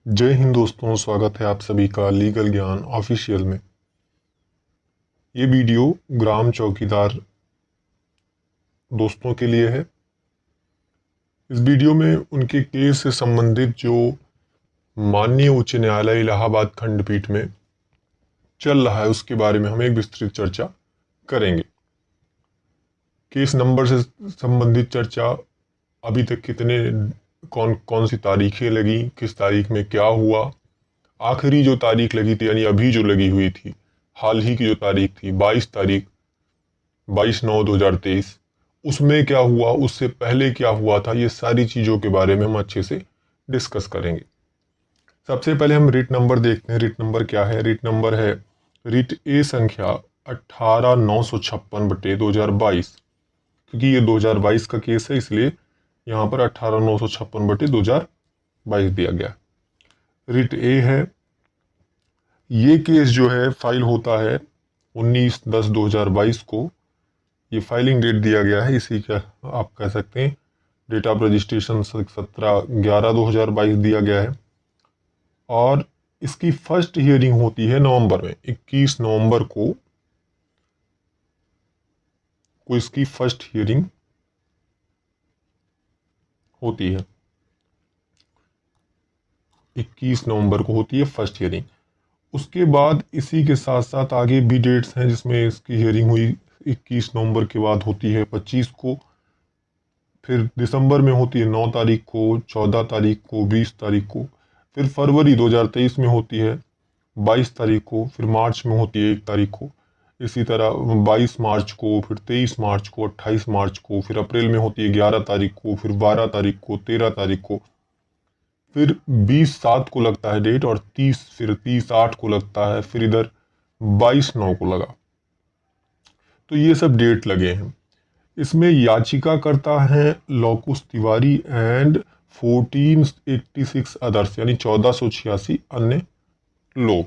जय हिंद दोस्तों, स्वागत है आप सभी का लीगल ज्ञान ऑफिशियल में। ये वीडियो ग्राम चौकीदार दोस्तों के लिए है। इस वीडियो में उनके केस से संबंधित जो माननीय उच्च न्यायालय इलाहाबाद खंडपीठ में चल रहा है उसके बारे में हम एक विस्तृत चर्चा करेंगे। केस नंबर से संबंधित चर्चा, अभी तक कितने कौन कौन सी तारीखें लगी, किस तारीख में क्या हुआ, आखिरी जो तारीख लगी थी यानी अभी जो लगी हुई थी, हाल ही की जो तारीख थी 22/9/2023, उसमें क्या हुआ, उससे पहले क्या हुआ था, ये सारी चीज़ों के बारे में हम अच्छे से डिस्कस करेंगे। सबसे पहले हम रिट नंबर देखते हैं। रिट नंबर क्या है? रिट नंबर है रिट ए संख्या 18,956/2022। क्योंकि ये 2022 का केस है इसलिए यहाँ पर 18,956/2022 दिया गया। रिट ए है, ये केस जो है फाइल होता है 19/10/2022 को। ये फाइलिंग डेट दिया गया है, इसी का आप कह सकते हैं डेट ऑफ रजिस्ट्रेशन 17/11/2022 दिया गया है। और इसकी फर्स्ट हियरिंग होती है नवंबर में, 21 नवंबर को इसकी फर्स्ट हियरिंग होती है। 21 नवंबर को होती है फर्स्ट हियरिंग। उसके बाद इसी के साथ साथ आगे भी डेट्स हैं जिसमें इसकी हियरिंग हुई। 21 नवंबर के बाद होती है 25 को, फिर दिसंबर में होती है 9 तारीख को, 14 तारीख को, 20 तारीख को, फिर फरवरी 2023 में होती है 22 तारीख को, फिर मार्च में होती है 1 तारीख को, इसी तरह 22 मार्च को, फिर 23 मार्च को, 28 मार्च को, फिर अप्रैल में होती है 11 तारीख को, फिर 12 तारीख को, 13 तारीख को, फिर 20/7 को लगता है डेट, और 30, फिर 30/8 को लगता है, फिर इधर 22/9 को लगा। तो ये सब डेट लगे हैं। इसमें याचिका करता है लौकुश तिवारी एंड 1486 अदर्स, यानी 1486 अन्य लोग।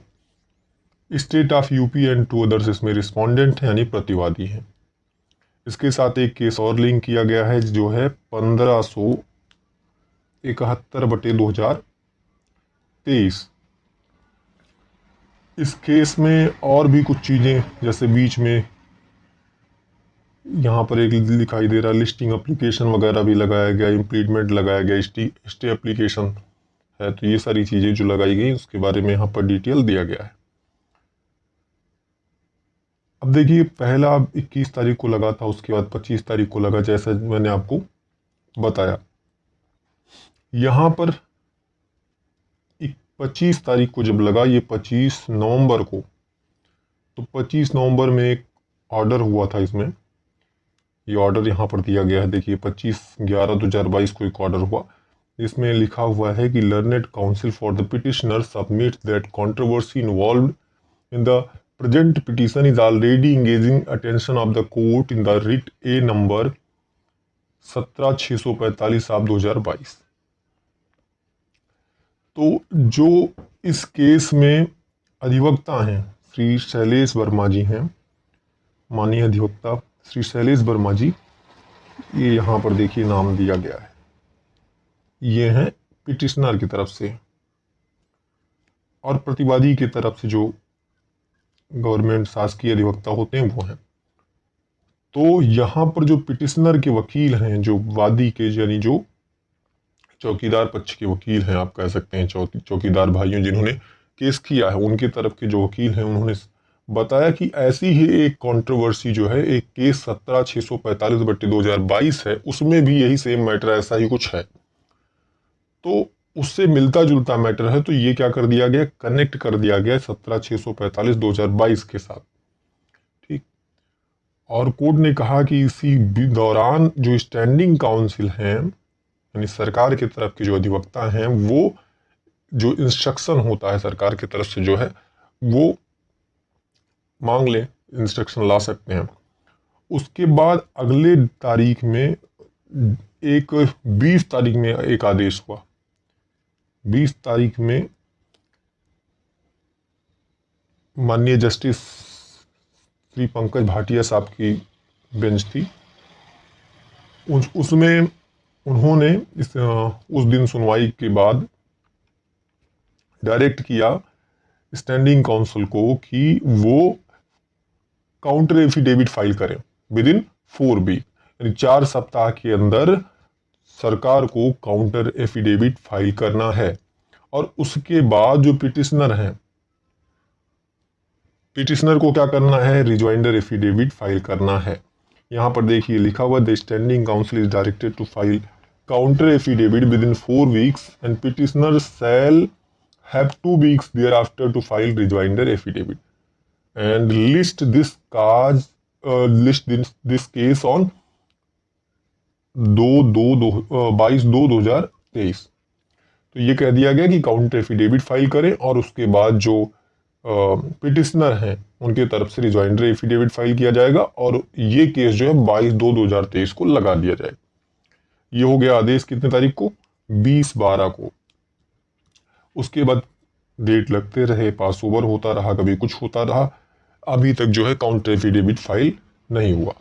State of UP and 2 others इसमें रिस्पोंडेंट हैं यानी प्रतिवादी हैं। इसके साथ एक केस और लिंक किया गया है जो है 1571/2023। इस केस में और भी कुछ चीज़ें, जैसे बीच में यहाँ पर एक दिखाई दे रहा है लिस्टिंग एप्लीकेशन वगैरह भी लगाया गया, इम्प्लीडमेंट लगाया गया, स्टे एप्लीकेशन है। तो ये सारी चीज़ें जो लगाई गई उसके बारे में यहाँ पर डिटेल दिया गया है। अब देखिए, पहला 21 तारीख को लगा था, उसके बाद 25 तारीख को लगा, जैसा मैंने आपको बताया। यहाँ पर 25 तारीख को जब लगा, ये 25 नवंबर को, तो 25 नवंबर में एक ऑर्डर हुआ था। इसमें ये ऑर्डर यहाँ पर दिया गया है, देखिए 25/11/2022 को एक ऑर्डर हुआ। इसमें लिखा हुआ है कि learned council for the petitioner submits that controversy involved in the present petition is already engaging attention of the court in the writ A number 17/645/2022। तो जो इस केस में अधिवक्ता हैं श्री शैलेश वर्मा जी हैं, माननीय अधिवक्ता श्री शैलेश वर्मा जी, ये यहाँ पर देखिए नाम दिया गया है। ये हैं पिटिशनर की तरफ से, और प्रतिवादी की तरफ से जो गवर्नमेंट शासकीय अधिवक्ता होते हैं वो हैं। तो यहाँ पर जो पिटिशनर के वकील हैं, जो वादी के यानी जो चौकीदार पक्ष के वकील हैं, आप कह सकते हैं चौकीदार भाइयों जिन्होंने केस किया है, उनके तरफ के जो वकील हैं उन्होंने बताया कि ऐसी ही एक कंट्रोवर्सी जो है, एक केस 17/645/2022 है, उसमें भी यही सेम मैटर, ऐसा ही कुछ है। तो उससे मिलता जुलता मैटर है, तो ये क्या कर दिया गया, कनेक्ट कर दिया गया 17/645/2022 के साथ। ठीक। और कोर्ट ने कहा कि इसी दौरान जो स्टैंडिंग काउंसिल हैं, यानी सरकार की तरफ के जो अधिवक्ता हैं, वो जो इंस्ट्रक्शन होता है सरकार की तरफ से जो है वो मांग लें, इंस्ट्रक्शन ला सकते हैं। उसके बाद अगले तारीख में एक 20 तारीख में एक आदेश हुआ। 20 तारीख में माननीय जस्टिस श्री पंकज भाटिया साहब की बेंच थी, उसमें उन्होंने उस दिन सुनवाई के बाद डायरेक्ट किया स्टैंडिंग काउंसिल को कि वो काउंटर एफिडेविट फाइल करें विद इन 4 वीक, यानी 4 सप्ताह के अंदर सरकार को काउंटर एफिडेविट फाइल करना है। और उसके बाद जो पिटिशनर हैं, पिटिशनर को क्या करना है, रिजॉइंडर एफिडेविट फाइल करना है। यहां पर देखिए लिखा हुआ the standing council is directed to file counter affidavit within 4 weeks and petitioner shall have 2 weeks thereafter to file rejoinder affidavit and list this case on 22/2/2023। तो ये कह दिया गया कि काउंटर एफिडेविट फाइल करें और उसके बाद जो पिटिशनर हैं उनके तरफ से रिजॉइंडर एफिडेविट फाइल किया जाएगा और ये केस जो है 22/2/2023 को लगा दिया जाएगा। ये हो गया आदेश कितने तारीख को, 20/12 को। उसके बाद डेट लगते रहे, पास ओवर होता रहा, कभी कुछ होता रहा, अभी तक जो है काउंटर एफिडेविट फाइल नहीं हुआ।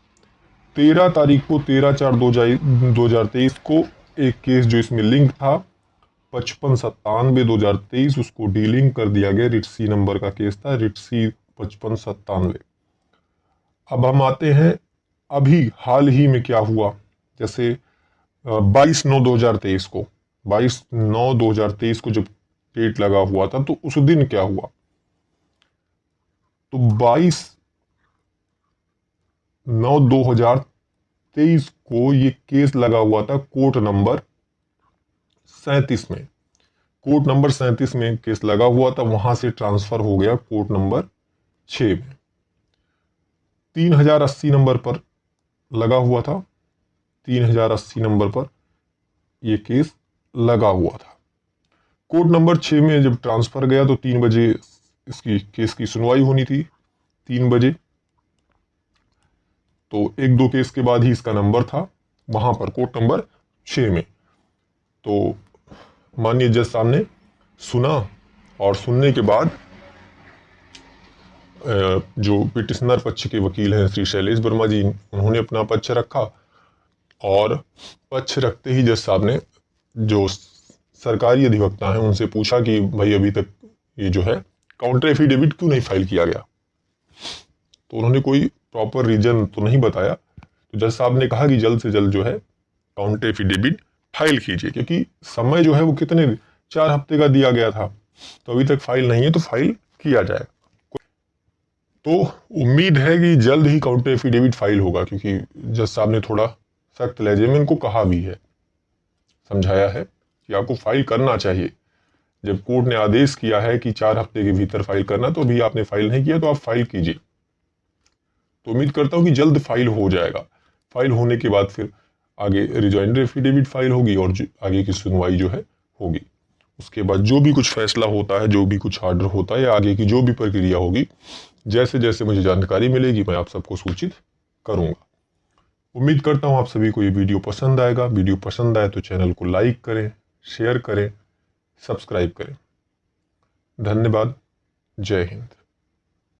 13 तारीख को 13/4/2023 को एक केस जो इसमें लिंक था 5597/2023, उसको डीलिंग कर दिया गया। रिट सी नंबर का केस था, रिट सी 5597। अब हम आते हैं अभी हाल ही में क्या हुआ, जैसे 22/9/2023 को, 22/9/2023 को जब डेट लगा हुआ था तो उस दिन क्या हुआ, तो 22/9/2023 को ये केस लगा हुआ था कोर्ट नंबर 37 में। कोर्ट नंबर 37 में केस लगा हुआ था, वहां से ट्रांसफर हो गया कोर्ट नंबर 6 में। 3080 नंबर पर लगा हुआ था, 3080 नंबर पर यह केस लगा हुआ था। कोर्ट नंबर 6 में जब ट्रांसफर गया तो 3 बजे इसकी केस की सुनवाई होनी थी, 3 बजे। तो 1-2 केस के बाद ही इसका नंबर था वहां पर कोर्ट नंबर 6 में। तो माननीय जज साहब ने सुना और सुनने के बाद जो पिटिशनर पक्ष के वकील हैं श्री शैलेश वर्मा जी, उन्होंने अपना पक्ष रखा और पक्ष रखते ही जज साहब ने जो सरकारी अधिवक्ता हैं उनसे पूछा कि भाई अभी तक ये जो है काउंटर एफिडेविट क्यों नहीं फाइल किया गया। तो उन्होंने कोई प्रॉपर रीजन तो नहीं बताया। तो जज साहब ने कहा कि जल्द से जल्द जो है काउंटर एफिडेविट फाइल कीजिए, क्योंकि समय जो है वो कितने 4 हफ्ते का दिया गया था, तो अभी तक फाइल नहीं है, तो फाइल किया जाए। तो उम्मीद है कि जल्द ही काउंटर एफिडेविट फाइल होगा, क्योंकि जज साहब ने थोड़ा सख्त लहजे में इनको कहा भी है, समझाया है कि आपको फाइल करना चाहिए। जब कोर्ट ने आदेश किया है कि 4 हफ्ते के भीतर फाइल करना, तो अभी आपने फाइल नहीं किया तो आप फाइल कीजिए। तो उम्मीद करता हूं कि जल्द फाइल हो जाएगा। फाइल होने के बाद फिर आगे रिजॉइंडर एफिडेविट फाइल होगी और आगे की सुनवाई जो है होगी। उसके बाद जो भी कुछ फैसला होता है, जो भी कुछ ऑर्डर होता है या आगे की जो भी प्रक्रिया होगी, जैसे जैसे मुझे जानकारी मिलेगी मैं आप सबको सूचित करूंगा। उम्मीद करता हूं आप सभी को ये वीडियो पसंद आएगा। वीडियो पसंद आए तो चैनल को लाइक करें, शेयर करें, सब्सक्राइब करें। धन्यवाद। जय हिंद।